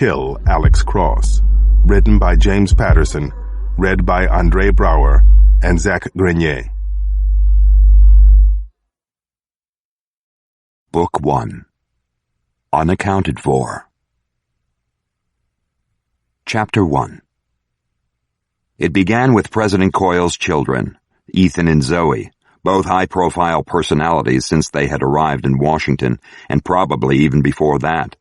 Kill Alex Cross. Written by James Patterson. Read by Andre Brower and Zach Grenier. Book 1. Unaccounted For. Chapter 1. It began with President Coyle's children, Ethan and Zoe, both high-profile personalities since they had arrived in Washington, and probably even before that.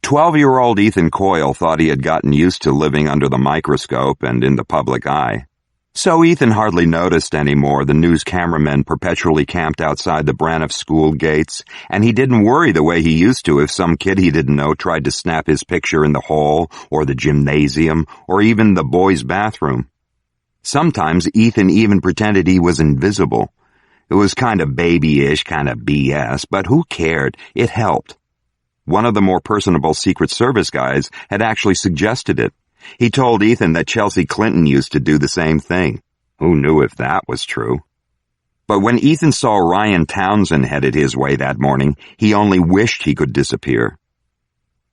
12-year-old Ethan Coyle thought he had gotten used to living under the microscope and in the public eye. So Ethan hardly noticed anymore the news cameramen perpetually camped outside the Braniff school gates, and he didn't worry the way he used to if some kid he didn't know tried to snap his picture in the hall, or the gymnasium, or even the boys' bathroom. Sometimes Ethan even pretended he was invisible. It was kind of babyish, kind of BS, but who cared? It helped. One of the more personable Secret Service guys had actually suggested it. He told Ethan that Chelsea Clinton used to do the same thing. Who knew if that was true? But when Ethan saw Ryan Townsend headed his way that morning, he only wished he could disappear.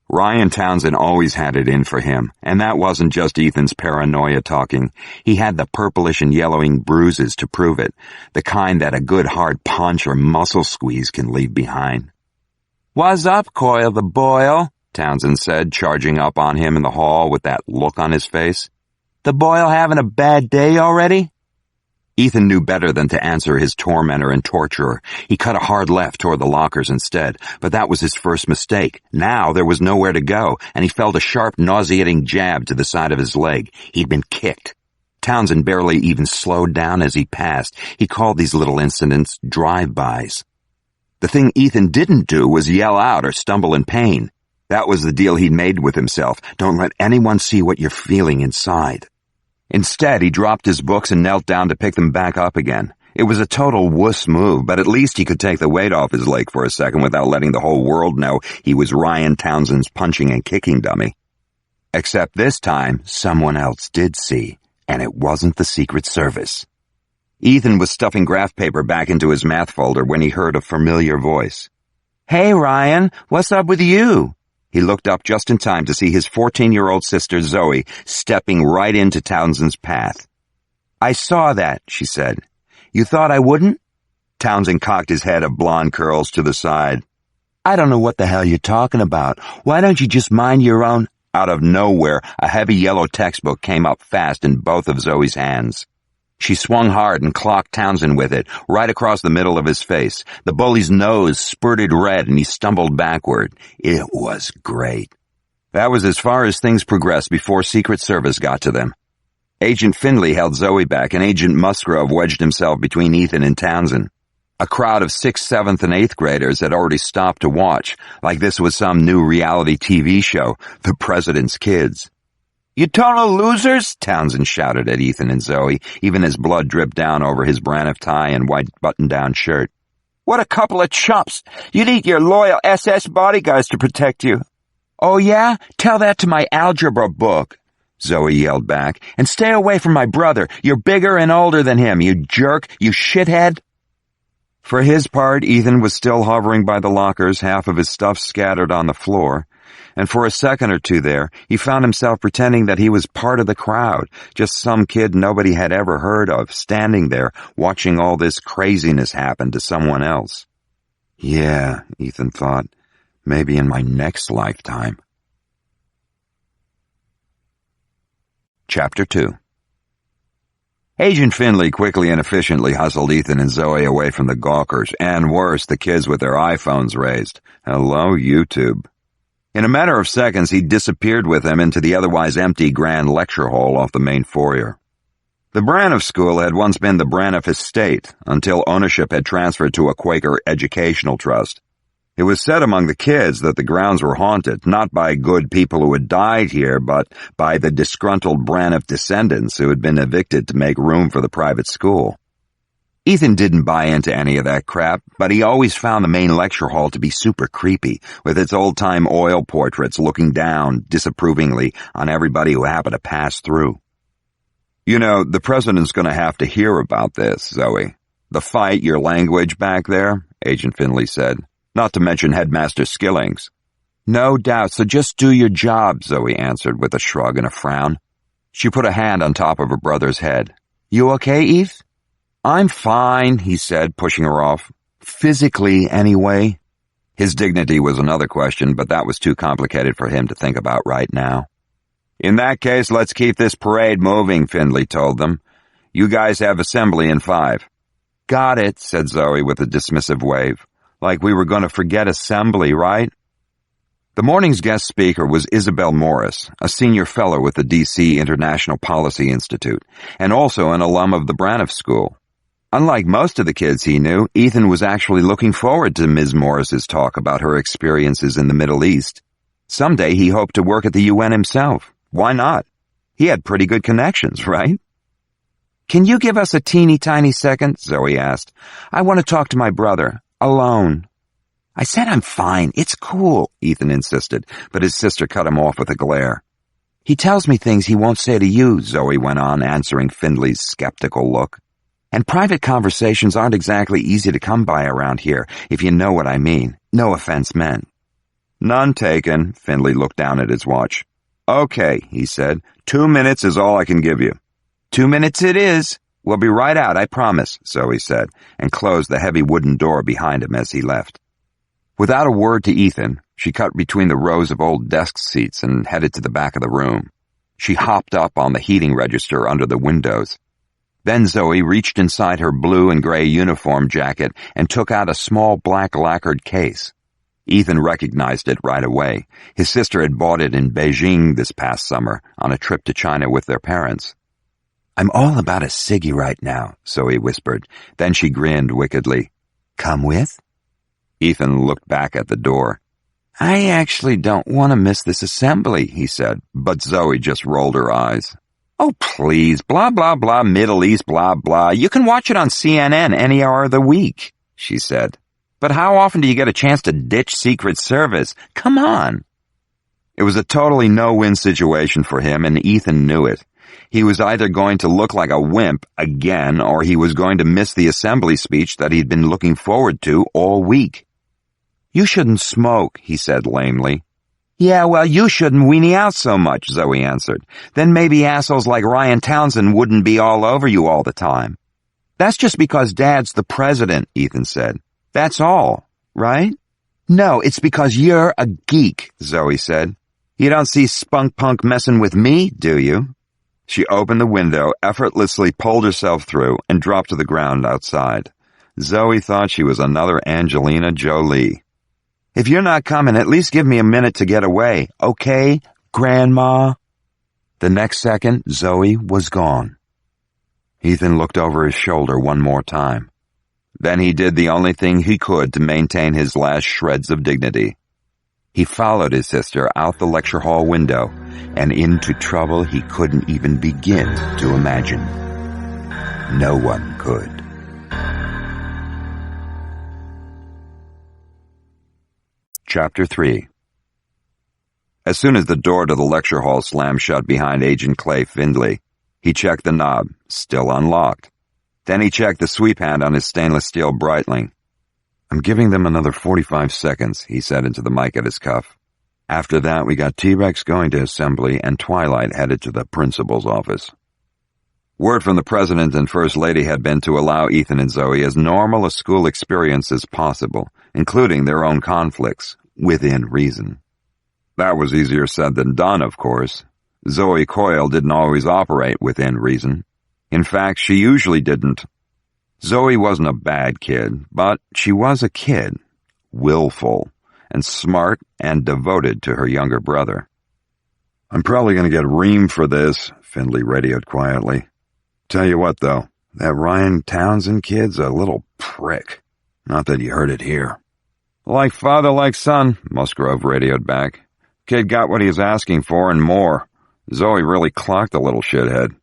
Ryan Townsend always had it in for him, and that wasn't just Ethan's paranoia talking. He had the purplish and yellowing bruises to prove it, the kind that a good hard punch or muscle squeeze can leave behind. "What's up, Coyle the Boyle?" Townsend said, charging up on him in the hall with that look on his face. "The Boyle having a bad day already?" Ethan knew better than to answer his tormentor and torturer. He cut a hard left toward the lockers instead, but that was his first mistake. Now there was nowhere to go, and he felt a sharp, nauseating jab to the side of his leg. He'd been kicked. Townsend barely even slowed down as he passed. He called these little incidents drive-bys. The thing Ethan didn't do was yell out or stumble in pain. That was the deal he'd made with himself. Don't let anyone see what you're feeling inside. Instead, he dropped his books and knelt down to pick them back up again. It was a total wuss move, but at least he could take the weight off his leg for a second without letting the whole world know he was Ryan Townsend's punching and kicking dummy. Except this time, someone else did see, and it wasn't the Secret Service. Ethan was stuffing graph paper back into his math folder when he heard a familiar voice. "Hey, Ryan, what's up with you?" He looked up just in time to see his 14-year-old sister Zoe stepping right into Townsend's path. "I saw that," she said. "You thought I wouldn't?" Townsend cocked his head of blonde curls to the side. "I don't know what the hell you're talking about. Why don't you just mind your own—" Out of nowhere, a heavy yellow textbook came up fast in both of Zoe's hands. She swung hard and clocked Townsend with it, right across the middle of his face. The bully's nose spurted red and he stumbled backward. It was great. That was as far as things progressed before Secret Service got to them. Agent Findlay held Zoe back and Agent Musgrove wedged himself between Ethan and Townsend. A crowd of 6th, 7th, and 8th graders had already stopped to watch, like this was some new reality TV show, The President's Kids. "You total losers!" Townsend shouted at Ethan and Zoe, even as blood dripped down over his Braniff tie and white button-down shirt. "What a couple of chumps! You need your loyal SS bodyguards to protect you." "Oh yeah? Tell that to my algebra book," Zoe yelled back. "And stay away from my brother. You're bigger and older than him, you jerk, you shithead." For his part, Ethan was still hovering by the lockers, half of his stuff scattered on the floor. And for a second or two there, he found himself pretending that he was part of the crowd, just some kid nobody had ever heard of, standing there, watching all this craziness happen to someone else. Yeah, Ethan thought, maybe in my next lifetime. Chapter 2. Agent Findlay quickly and efficiently hustled Ethan and Zoe away from the gawkers, and worse, the kids with their iPhones raised. Hello, YouTube. In a matter of seconds, he disappeared with them into the otherwise empty grand lecture hall off the main foyer. The Braniff School had once been the Braniff Estate, until ownership had transferred to a Quaker educational trust. It was said among the kids that the grounds were haunted, not by good people who had died here, but by the disgruntled Braniff descendants who had been evicted to make room for the private school. Ethan didn't buy into any of that crap, but he always found the main lecture hall to be super creepy, with its old-time oil portraits looking down disapprovingly on everybody who happened to pass through. "You know, the president's going to have to hear about this, Zoe. The fight, your language back there," Agent Findlay said. "Not to mention Headmaster Skillings." No doubt, so just do your job, Zoe answered with a shrug and a frown. She put a hand on top of her brother's head. You okay, Eve? I'm fine, he said, pushing her off. Physically, anyway. His dignity was another question, but that was too complicated for him to think about right now. In that case, let's keep this parade moving, Findlay told them. You guys have assembly in 5. Got it, said Zoe with a dismissive wave. Like we were going to forget assembly, right? The morning's guest speaker was Isabel Morris, a senior fellow with the D.C. International Policy Institute, and also an alum of the Braniff School. Unlike most of the kids he knew, Ethan was actually looking forward to Ms. Morris's talk about her experiences in the Middle East. Someday he hoped to work at the UN himself. Why not? He had pretty good connections, right? Can you give us a teeny-tiny second? Zoe asked. I want to talk to my brother. Alone. I said I'm fine. It's cool, Ethan insisted, but his sister cut him off with a glare. He tells me things he won't say to you, Zoe went on, answering Findlay's skeptical look. And private conversations aren't exactly easy to come by around here, if you know what I mean. No offense meant. None taken, Findlay looked down at his watch. Okay, he said. 2 minutes is all I can give you. 2 minutes it is. We'll be right out, I promise, Zoe said, and closed the heavy wooden door behind him as he left. Without a word to Ethan, she cut between the rows of old desk seats and headed to the back of the room. She hopped up on the heating register under the windows. Then Zoe reached inside her blue and gray uniform jacket and took out a small black lacquered case. Ethan recognized it right away. His sister had bought it in Beijing this past summer on a trip to China with their parents. I'm all about a ciggy right now, Zoe whispered. Then she grinned wickedly. Come with? Ethan looked back at the door. I actually don't want to miss this assembly, he said, but Zoe just rolled her eyes. Oh, please, blah, blah, blah, Middle East, blah, blah. You can watch it on CNN any hour of the week, she said. But how often do you get a chance to ditch Secret Service? Come on. It was a totally no-win situation for him, and Ethan knew it. He was either going to look like a wimp again, or he was going to miss the assembly speech that he'd been looking forward to all week. You shouldn't smoke, he said lamely. Yeah, well, you shouldn't weenie out so much, Zoe answered. Then maybe assholes like Ryan Townsend wouldn't be all over you all the time. That's just because Dad's the president, Ethan said. That's all, right? No, it's because you're a geek, Zoe said. You don't see Spunk Punk messing with me, do you? She opened the window, effortlessly pulled herself through, and dropped to the ground outside. Zoe thought she was another Angelina Jolie. If you're not coming, at least give me a minute to get away, okay, Grandma? The next second, Zoe was gone. Ethan looked over his shoulder one more time. Then he did the only thing he could to maintain his last shreds of dignity. He followed his sister out the lecture hall window and into trouble he couldn't even begin to imagine. No one could. Chapter 3. As soon as the door to the lecture hall slammed shut behind Agent Clay Findlay, he checked the knob, still unlocked. Then he checked the sweep hand on his stainless steel Breitling. I'm giving them another 45 seconds, he said into the mic at his cuff. After that, we got T-Rex going to assembly and Twilight headed to the principal's office. Word from the President and First Lady had been to allow Ethan and Zoe as normal a school experience as possible, including their own conflicts, within reason. That was easier said than done, of course. Zoe Coyle didn't always operate within reason. In fact, she usually didn't. Zoe wasn't a bad kid, but she was a kid, willful, and smart and devoted to her younger brother. I'm probably going to get reamed for this, Findlay radioed quietly. Tell you what, though, that Ryan Townsend kid's a little prick. Not that you heard it here. Like father, like son, Musgrove radioed back. Kid got what he was asking for and more. Zoe really clocked the little shithead.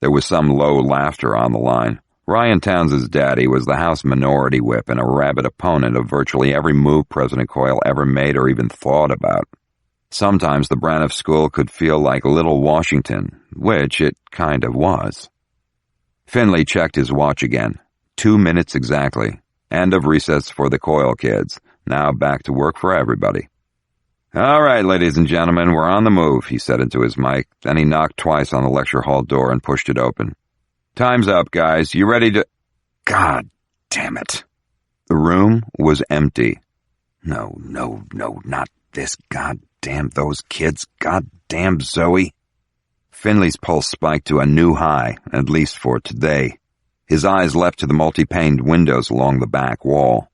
There was some low laughter on the line. Ryan Townsend's daddy was the House Minority Whip and a rabid opponent of virtually every move President Coyle ever made or even thought about. Sometimes the Braniff School could feel like Little Washington, which it kind of was. Findlay checked his watch again. 2 minutes exactly. End of recess for the Coyle kids. Now back to work for everybody. All right, ladies and gentlemen, we're on the move, he said into his mic. Then he knocked twice on the lecture hall door and pushed it open. Time's up, guys. You ready to... God damn it. The room was empty. No, not this. Goddamn those kids. Goddamn Zoe. Finley's pulse spiked to a new high, at least for today. His eyes leapt to the multi-paned windows along the back wall.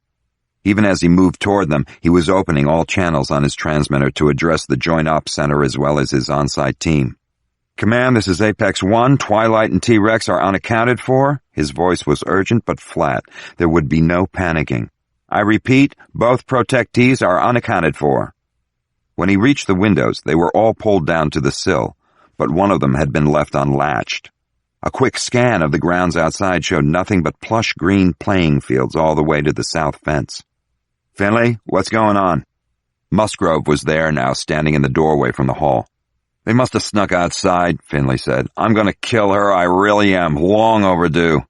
Even as he moved toward them, he was opening all channels on his transmitter to address the Joint Ops Center as well as his on-site team. Command, this is Apex 1. Twilight and T-Rex are unaccounted for. His voice was urgent but flat. There would be no panicking. I repeat, both protectees are unaccounted for. When he reached the windows, they were all pulled down to the sill, but one of them had been left unlatched. A quick scan of the grounds outside showed nothing but plush green playing fields all the way to the south fence. Finley, what's going on? Musgrove was there now, standing in the doorway from the hall. They must have snuck outside, Finley said. I'm going to kill her, I really am. Long overdue.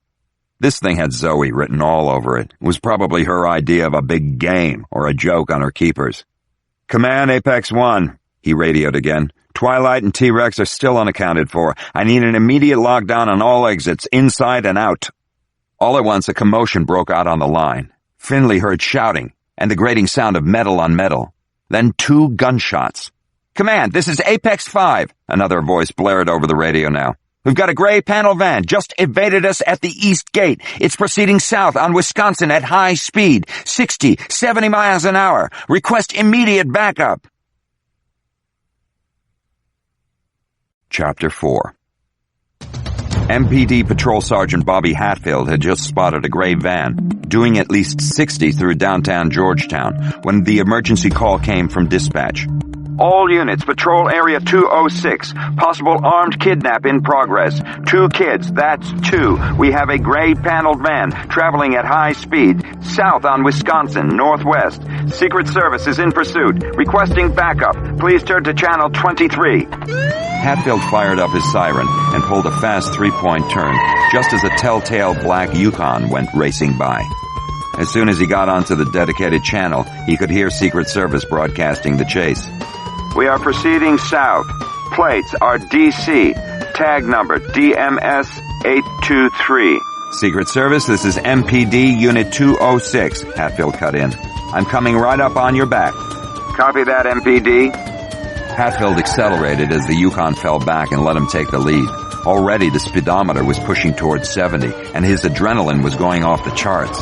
This thing had Zoe written all over it. It was probably her idea of a big game or a joke on her keepers. Command, Apex 1, he radioed again. Twilight and T-Rex are still unaccounted for. I need an immediate lockdown on all exits, inside and out. All at once, a commotion broke out on the line. Finley heard shouting and the grating sound of metal on metal. Then 2 gunshots. Command, this is Apex 5, another voice blared over the radio now. We've got a gray panel van just evaded us at the east gate. It's proceeding south on Wisconsin at high speed, 60, 70 miles an hour. Request immediate backup. Chapter 4. MPD Patrol Sergeant Bobby Hatfield had just spotted a gray van, doing at least 60 through downtown Georgetown, when the emergency call came from dispatch. All units, patrol area 206. Possible armed kidnap in progress. 2 kids, that's 2. We have a gray paneled van traveling at high speed, south on Wisconsin, northwest. Secret Service is in pursuit. Requesting backup. Please turn to channel 23. Hatfield fired up his siren and pulled a fast 3-point turn, just as a telltale black Yukon went racing by. As soon as he got onto the dedicated channel, he could hear Secret Service broadcasting the chase. We are proceeding south. Plates are DC. Tag number DMS 823. Secret Service, this is MPD Unit 206, Hatfield cut in. I'm coming right up on your back. Copy that, MPD. Hatfield accelerated as the Yukon fell back and let him take the lead. Already the speedometer was pushing towards 70, and his adrenaline was going off the charts.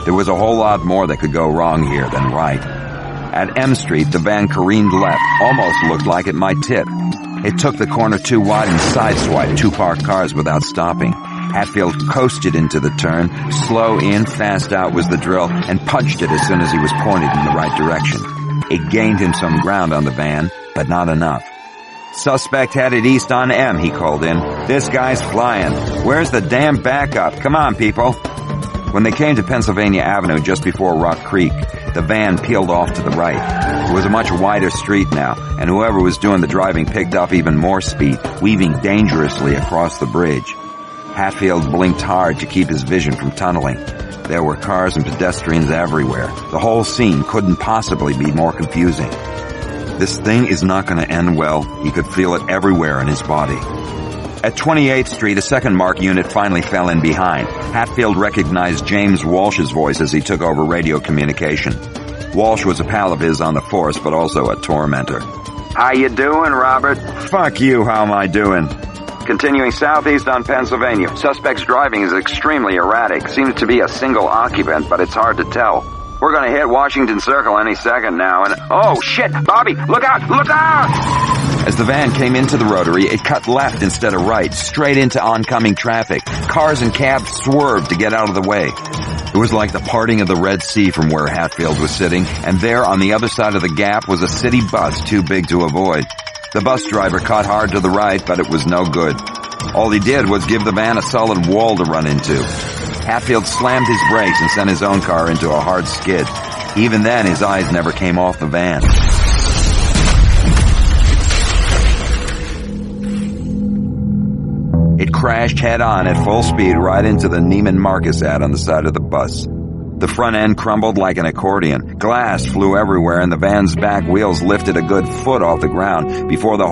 There was a whole lot more that could go wrong here than right. At M Street, the van careened left, almost looked like it might tip. It took the corner too wide and sideswiped 2 parked cars without stopping. Hatfield coasted into the turn, slow in, fast out was the drill, and punched it as soon as he was pointed in the right direction. It gained him some ground on the van, but not enough. Suspect headed east on M, he called in. This guy's flying. Where's the damn backup? Come on, people. When they came to Pennsylvania Avenue just before Rock Creek, the van peeled off to the right. It was a much wider street now, and whoever was doing the driving picked up even more speed, weaving dangerously across the bridge. Hatfield blinked hard to keep his vision from tunneling. There were cars and pedestrians everywhere. The whole scene couldn't possibly be more confusing. This thing is not going to end well. He could feel it everywhere in his body. At 28th Street, a second mark unit finally fell in behind. Hatfield recognized James Walsh's voice as he took over radio communication. Walsh was a pal of his on the force, but also a tormentor. How you doing, Robert? Fuck you, how am I doing? Continuing southeast on Pennsylvania. Suspect's driving is extremely erratic. Seems to be a single occupant, but it's hard to tell. We're gonna hit Washington Circle any second now, and... Oh, shit! Bobby! Look out! Look out! As the van came into the rotary, it cut left instead of right, straight into oncoming traffic. Cars and cabs swerved to get out of the way. It was like the parting of the Red Sea from where Hatfield was sitting, and there on the other side of the gap was a city bus too big to avoid. The bus driver caught hard to the right, but it was no good. All he did was give the van a solid wall to run into. Hatfield slammed his brakes and sent his own car into a hard skid. Even then, his eyes never came off the van. It crashed head-on at full speed right into the Neiman Marcus ad on the side of the bus. The front end crumbled like an accordion. Glass flew everywhere and the van's back wheels lifted a good foot off the ground before the